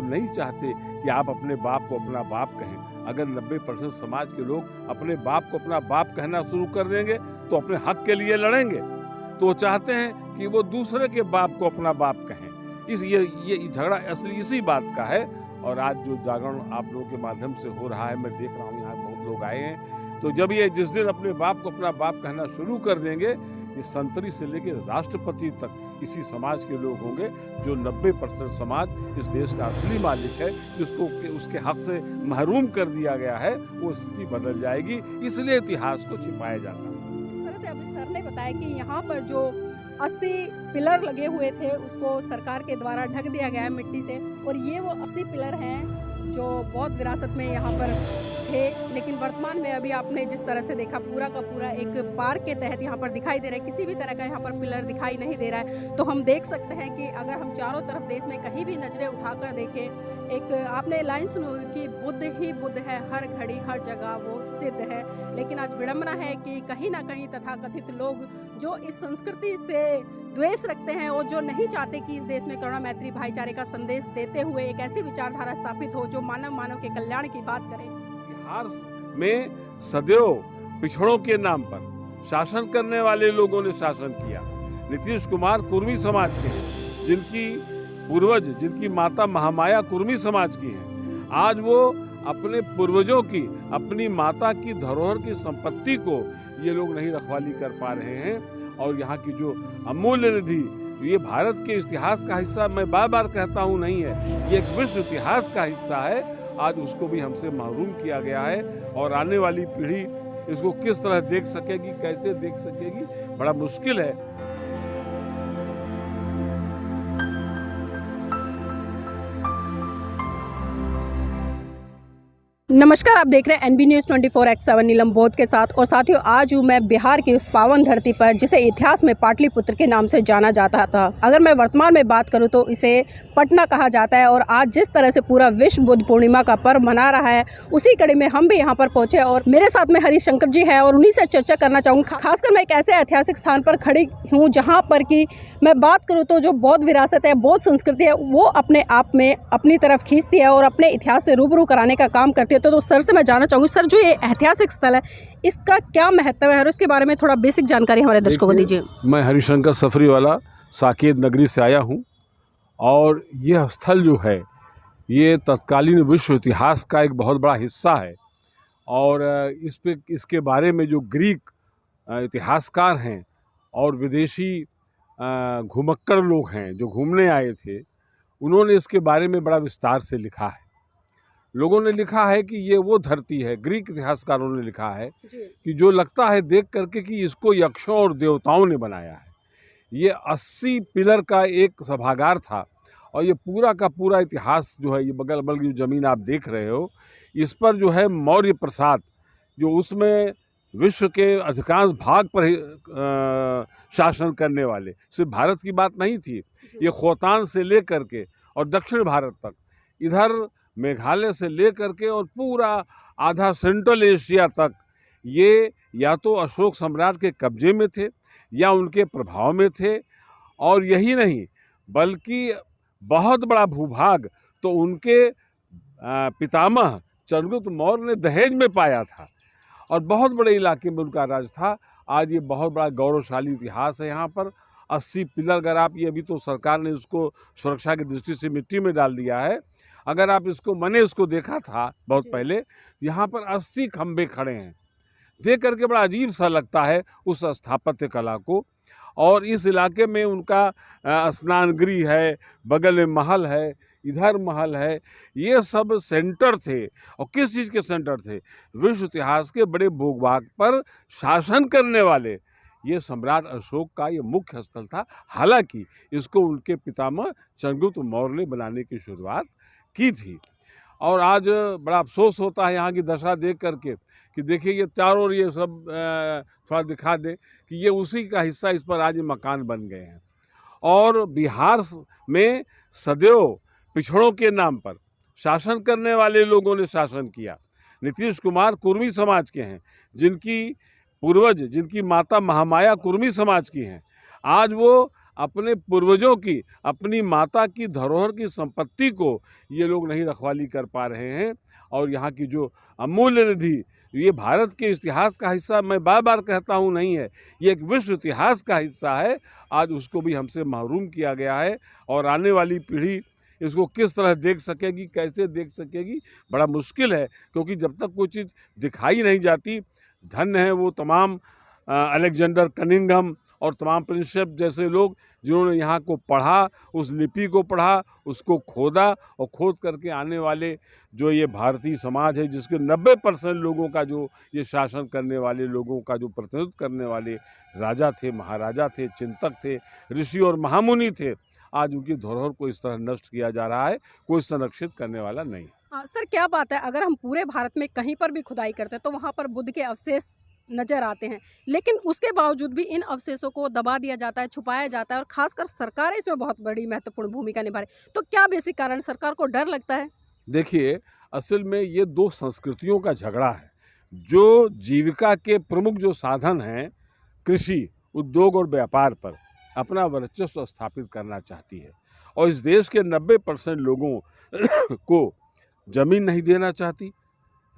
नहीं चाहते कि आप अपने बाप को अपना बाप कहें। अगर 90% समाज के लोग अपने बाप को अपना बाप कहना शुरू कर देंगे तो अपने हक के लिए लड़ेंगे। तो वो चाहते हैं कि वो दूसरे के बाप को अपना बाप कहें। ये झगड़ा असली इसी बात का है। और आज जो जागरण आप लोगों के माध्यम से हो रहा है, मैं देख रहा हूँ यहाँ बहुत लोग आए हैं। तो जब ये जिस दिन अपने बाप को अपना बाप कहना शुरू कर देंगे, ये संतरी से लेकर राष्ट्रपति तक इसी समाज के लोग होंगे। जो 90% समाज इस देश का असली मालिक है, जिसको उसके हक से महरूम कर दिया गया है, वो स्थिति बदल जाएगी। इसलिए इतिहास को छिपाया जाता है। जिस तरह से अभी सर ने बताया कि यहाँ पर जो 80 पिलर लगे हुए थे उसको सरकार के द्वारा ढक दिया गया है मिट्टी से, और ये वो 80 पिलर हैं जो बौद्ध विरासत में यहाँ पर थे। लेकिन वर्तमान में अभी आपने जिस तरह से देखा, पूरा का पूरा एक पार्क के तहत यहाँ पर दिखाई दे रहा है, किसी भी तरह का यहाँ पर पिलर दिखाई नहीं दे रहा है। तो हम देख सकते हैं कि अगर हम चारों तरफ देश में कहीं भी नजरें उठाकर देखें, एक आपने लाइन सुनी होगी कि बुद्ध ही बुद्ध है, हर घड़ी हर जगह वो सिद्ध है। लेकिन आज विडंबना है कि कहीं ना कहीं तथाकथित लोग जो इस संस्कृति से द्वेष रखते हैं और जो नहीं चाहते कि इस देश में करुणा मैत्री भाईचारे का संदेश देते हुए एक ऐसी विचारधारा स्थापित हो जो मानव के कल्याण की बात करे। बिहार में सदैव पिछड़ों के नाम पर शासन करने वाले लोगों ने शासन किया। नीतीश कुमार कुर्मी समाज के हैं, जिनकी पूर्वज, जिनकी माता महामाया कुर्मी समाज की है। आज वो अपने पूर्वजों की, अपनी माता की धरोहर की संपत्ति को ये लोग नहीं रखवाली कर पा रहे हैं। और यहाँ की जो अमूल्य निधि, ये भारत के इतिहास का हिस्सा, मैं बार बार कहता हूँ, नहीं है, ये एक विश्व इतिहास का हिस्सा है। आज उसको भी हमसे महरूम किया गया है। और आने वाली पीढ़ी इसको किस तरह देख सकेगी, कैसे देख सकेगी, बड़ा मुश्किल है। नमस्कार, आप देख रहे हैं NB News 24/7 नीलम बौद्ध के साथ। और साथियों, आज हूँ मैं बिहार की उस पावन धरती पर जिसे इतिहास में पाटलिपुत्र के नाम से जाना जाता था। अगर मैं वर्तमान में बात करूँ तो इसे पटना कहा जाता है। और आज जिस तरह से पूरा विश्व बुद्ध पूर्णिमा का पर्व मना रहा है, उसी कड़ी में हम भी यहाँ पर पहुँचे और मेरे साथ में हरिशंकर जी हैं और उन्हीं से चर्चा करना चाहूँगा। खासकर मैं एक ऐसे ऐतिहासिक स्थान पर खड़ी हूँ जहाँ पर कि मैं बात करूँ तो जो बौद्ध विरासत है, बौद्ध संस्कृति है, वो अपने आप में अपनी तरफ खींचती है और अपने इतिहास से रूबरू कराने का काम करती है। तो सर से मैं जानना चाहूँगी, सर जो ये ऐतिहासिक स्थल है, इसका क्या महत्व है और उसके बारे में थोड़ा बेसिक जानकारी हमारे दर्शकों को दीजिए। मैं हरिशंकर सफरीवाला साकेत नगरी से आया हूँ। और यह स्थल जो है, ये तत्कालीन विश्व इतिहास का एक बहुत बड़ा हिस्सा है। और इसके बारे में जो ग्रीक इतिहासकार हैं और विदेशी घुमक्कड़ लोग हैं जो घूमने आए थे, उन्होंने इसके बारे में बड़ा विस्तार से लिखा है। लोगों ने लिखा है कि ये वो धरती है, ग्रीक इतिहासकारों ने लिखा है कि जो लगता है देख करके कि इसको यक्षों और देवताओं ने बनाया है। ये 80 पिलर का एक सभागार था। और ये पूरा का पूरा इतिहास जो है, ये बगल बगल की जो ज़मीन आप देख रहे हो, इस पर जो है मौर्य प्रसाद, जो उसमें विश्व के अधिकांश भाग पर शासन करने वाले, सिर्फ भारत की बात नहीं थी। ये खोतान से लेकर के और दक्षिण भारत तक, इधर मेघालय से लेकर के और पूरा आधा सेंट्रल एशिया तक, ये या तो अशोक सम्राट के कब्जे में थे या उनके प्रभाव में थे। और यही नहीं, बल्कि बहुत बड़ा भूभाग तो उनके पितामह चंद्रगुप्त मौर्य ने दहेज में पाया था और बहुत बड़े इलाके में उनका राज था। आज ये बहुत बड़ा गौरवशाली इतिहास है। यहाँ पर 80 पिलर, अगर आप, ये अभी तो सरकार ने उसको सुरक्षा की दृष्टि से मिट्टी में डाल दिया है, अगर आप इसको, मैंने इसको देखा था बहुत पहले, यहाँ पर 80 खंबे खड़े हैं। देख करके बड़ा अजीब सा लगता है उस स्थापत्य कला को। और इस इलाके में उनका स्नान गृह है, बगल में महल है, इधर महल है। ये सब सेंटर थे। और किस चीज़ के सेंटर थे? विश्व इतिहास के बड़े भूभाग पर शासन करने वाले ये सम्राट अशोक का ये मुख्य स्थल था। हालांकि इसको उनके पितामह चंद्रगुप्त मौर्य ने बनाने की शुरुआत की थी। और आज बड़ा अफसोस होता है यहाँ की दशा देख करके कि देखिए, ये चारों ओर ये सब थोड़ा दिखा दे कि ये उसी का हिस्सा, इस पर आज मकान बन गए हैं। और बिहार में सदैव पिछड़ों के नाम पर शासन करने वाले लोगों ने शासन किया। नीतीश कुमार कुर्मी समाज के हैं, जिनकी पूर्वज, जिनकी माता महामाया कुर्मी समाज की हैं। आज वो अपने पूर्वजों की, अपनी माता की धरोहर की संपत्ति को ये लोग नहीं रखवाली कर पा रहे हैं। और यहाँ की जो अमूल्य निधि, ये भारत के इतिहास का हिस्सा, मैं बार-बार कहता हूँ, नहीं है, ये एक विश्व इतिहास का हिस्सा है। आज उसको भी हमसे महरूम किया गया है और आने वाली पीढ़ी इसको किस तरह देख सकेगी, कैसे देख सकेगी, बड़ा मुश्किल है। क्योंकि जब तक कोई चीज़ दिखाई नहीं जाती, धन्य है वो तमाम अलेक्जेंडर कनिंघम और तमाम प्रिंसेप जैसे लोग जिन्होंने यहाँ को पढ़ा, उस लिपि को पढ़ा, उसको खोदा और खोद करके आने वाले जो ये भारतीय समाज है, जिसके 90% लोगों का जो ये शासन करने वाले लोगों का जो प्रतिनिधित्व करने वाले राजा थे, महाराजा थे, चिंतक थे, ऋषि और महामुनि थे, आज उनकी धरोहर को इस तरह नष्ट किया जा रहा है। कोई संरक्षित करने वाला नहीं। सर क्या बात है, अगर हम पूरे भारत में कहीं पर भी खुदाई करते हैं तो वहाँ पर बुद्ध के अवशेष नजर आते हैं, लेकिन उसके बावजूद भी इन अवशेषों को दबा दिया जाता है, छुपाया जाता है और खासकर सरकार इसमें बहुत बड़ी महत्वपूर्ण भूमिका निभा रही है। तो क्या बेसिक कारण, सरकार को डर लगता है? देखिए, असल में ये दो संस्कृतियों का झगड़ा है। जो जीविका के प्रमुख जो साधन हैं, कृषि, उद्योग और व्यापार पर अपना वर्चस्व स्थापित करना चाहती है और इस देश के 90% लोगों को जमीन नहीं देना चाहती,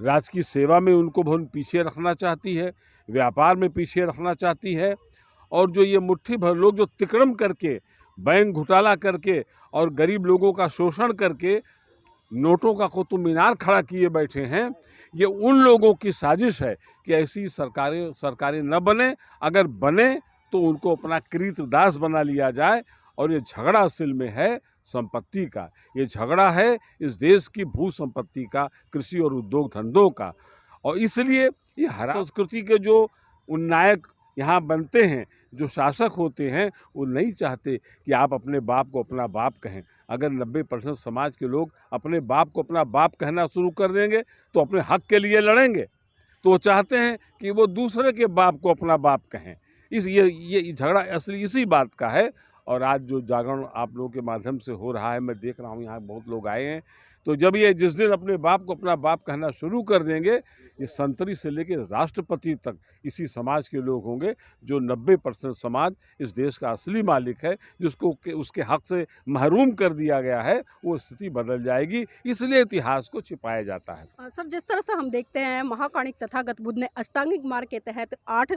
राज्य की सेवा में उनको बहुत पीछे रखना चाहती है, व्यापार में पीछे रखना चाहती है। और जो ये मुट्ठी भर लोग जो तिकड़म करके, बैंक घोटाला करके और गरीब लोगों का शोषण करके नोटों का कुतुब मीनार खड़ा किए बैठे हैं, ये उन लोगों की साजिश है कि ऐसी सरकारें न बने, अगर बने तो उनको अपना कृतदास बना लिया जाए। और ये झगड़ा असल में है संपत्ति का, ये झगड़ा है इस देश की भू संपत्ति का, कृषि और उद्योग धंधों का। और इसलिए ये हर संस्कृति के जो उन्नायक यहाँ बनते हैं, जो शासक होते हैं, वो नहीं चाहते कि आप अपने बाप को अपना बाप कहें। अगर 90% समाज के लोग अपने बाप को अपना बाप कहना शुरू कर देंगे तो अपने हक के लिए लड़ेंगे। तो वो चाहते हैं कि वो दूसरे के बाप को अपना बाप कहें। ये झगड़ा असली इसी बात का है। और आज जो जागरण आप लोगों के माध्यम से हो रहा है, मैं देख रहा हूँ यहाँ बहुत लोग आए हैं, तो जब ये जिस दिन अपने बाप को अपना बाप कहना शुरू कर देंगे, ये संतरी से लेकर राष्ट्रपति तक इसी समाज के लोग होंगे। जो 90% समाज इस देश का असली मालिक है, जिसको उसके हक से महरूम कर दिया गया है, वो स्थिति बदल जाएगी। इसलिए इतिहास को छिपाया जाता है। सर जिस तरह से हम देखते हैं, महाकाणिक तथागत बुद्ध ने अष्टांगिक मार्ग के तहत 8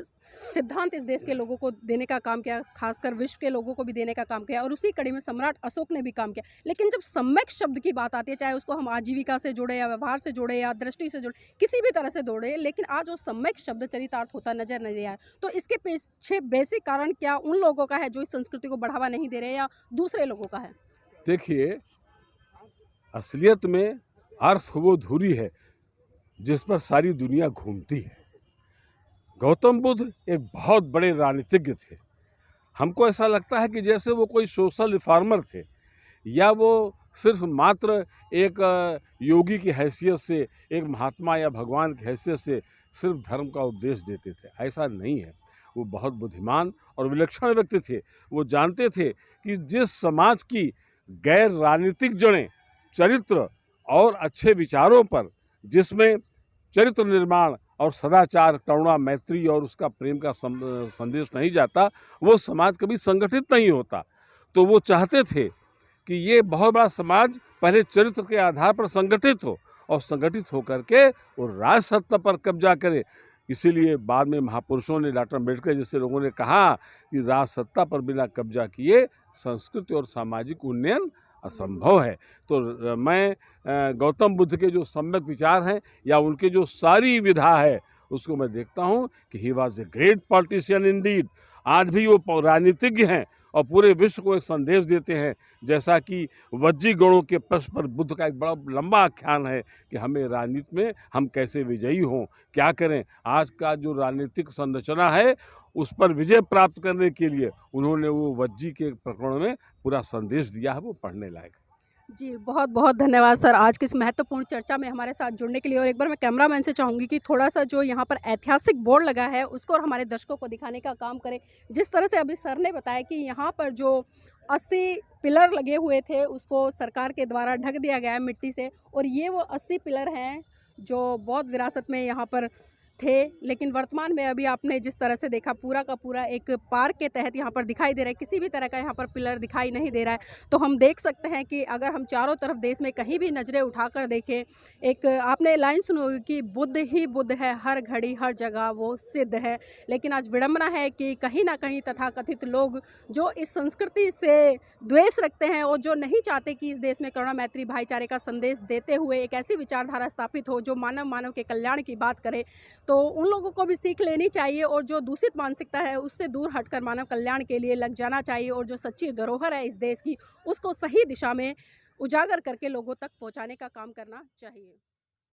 सिद्धांत इस देश के लोगों को देने का काम किया, खासकर विश्व के लोगों को भी देने का काम किया और उसी कड़ी में सम्राट अशोक ने भी काम किया। लेकिन जब सम्यक शब्द की बात आती है, चाहे उसको हम आजीविका से जोड़े या व्यवहार से जोड़े या दृष्टि से जोड़े, किसी भी तरह से जोड़े, लेकिन आज वो सम्यक शब्द चरितार्थ होता नजर नहीं आया। तो इसके पीछे बेसिक कारण क्या उन लोगों का है जो इस संस्कृति को बढ़ावा नहीं दे रहे, या दूसरे लोगों का है? देखिए, असलियत में अर्थ वो धुरी है जिस पर सारी दुनिया घूमती है। गौतम बुद्ध एक बहुत बड़े राजनीतिज्ञ थे। हमको ऐसा लगता है कि जैसे वो कोई सोशल रिफॉर्मर थे या वो सिर्फ मात्र एक योगी की हैसियत से, एक महात्मा या भगवान की हैसियत से सिर्फ धर्म का उपदेश देते थे। ऐसा नहीं है। वो बहुत बुद्धिमान और विलक्षण व्यक्ति थे। वो जानते थे कि जिस समाज की गैर राजनीतिक जड़ें चरित्र और अच्छे विचारों पर, जिसमें चरित्र निर्माण और सदाचार, करुणा, मैत्री और उसका प्रेम का संदेश नहीं जाता, वो समाज कभी संगठित नहीं होता। तो वो चाहते थे कि ये बहुत बड़ा समाज पहले चरित्र के आधार पर संगठित हो और संगठित होकर के वो राज सत्ता पर कब्जा करे। इसीलिए बाद में महापुरुषों ने, डॉक्टर अम्बेडकर जैसे लोगों ने कहा कि राज सत्ता पर बिना कब्जा किए संस्कृति और सामाजिक उन्नयन असंभव है। तो मैं गौतम बुद्ध के जो सम्यक विचार हैं या उनके जो सारी विधा है, उसको मैं देखता हूँ कि he was a great politician Indeed. आज भी वो राजनीतिज्ञ हैं और पूरे विश्व को एक संदेश देते हैं। जैसा कि वज्जी गणों के प्रश्न पर बुद्ध का एक बड़ा लंबा आख्यान है कि हमें राजनीति में हम कैसे विजयी हों, क्या करें। आज का जो राजनीतिक संरचना है, उस पर विजय प्राप्त करने के लिए उन्होंने वो वज्जी के प्रकरण में पूरा संदेश दिया है, वो पढ़ने लायक है। जी, बहुत बहुत धन्यवाद सर आज की इस महत्वपूर्ण चर्चा में हमारे साथ जुड़ने के लिए। और एक बार मैं कैमरामैन से चाहूँगी कि थोड़ा सा जो यहाँ पर ऐतिहासिक बोर्ड लगा है उसको और हमारे दर्शकों को दिखाने का काम करें। जिस तरह से अभी सर ने बताया कि यहाँ पर जो 80 पिलर लगे हुए थे उसको सरकार के द्वारा ढक दिया गया है मिट्टी से, और ये वो 80 पिलर हैं जो बौद्ध विरासत में यहाँ पर थे, लेकिन वर्तमान में अभी आपने जिस तरह से देखा पूरा का पूरा एक पार्क के तहत यहाँ पर दिखाई दे रहा है, किसी भी तरह का यहाँ पर पिलर दिखाई नहीं दे रहा है। तो हम देख सकते हैं कि अगर हम चारों तरफ देश में कहीं भी नज़रें उठाकर देखें, एक आपने लाइन सुनी होगी कि बुद्ध ही बुद्ध है, हर घड़ी हर जगह वो सिद्ध है। लेकिन आज विडंबना है कि कहीं ना कहीं तथाकथित लोग जो इस संस्कृति से द्वेष रखते हैं और जो नहीं चाहते कि इस देश में करुणा मैत्री भाईचारे का संदेश देते हुए एक ऐसी विचारधारा स्थापित हो जो मानव के कल्याण की बात करे, तो उन लोगों को भी सीख लेनी चाहिए और जो दूषित मानसिकता है उससे दूर हटकर मानव कल्याण के लिए लग जाना चाहिए और जो सच्ची धरोहर है इस देश की उसको सही दिशा में उजागर करके लोगों तक पहुंचाने का काम करना चाहिए।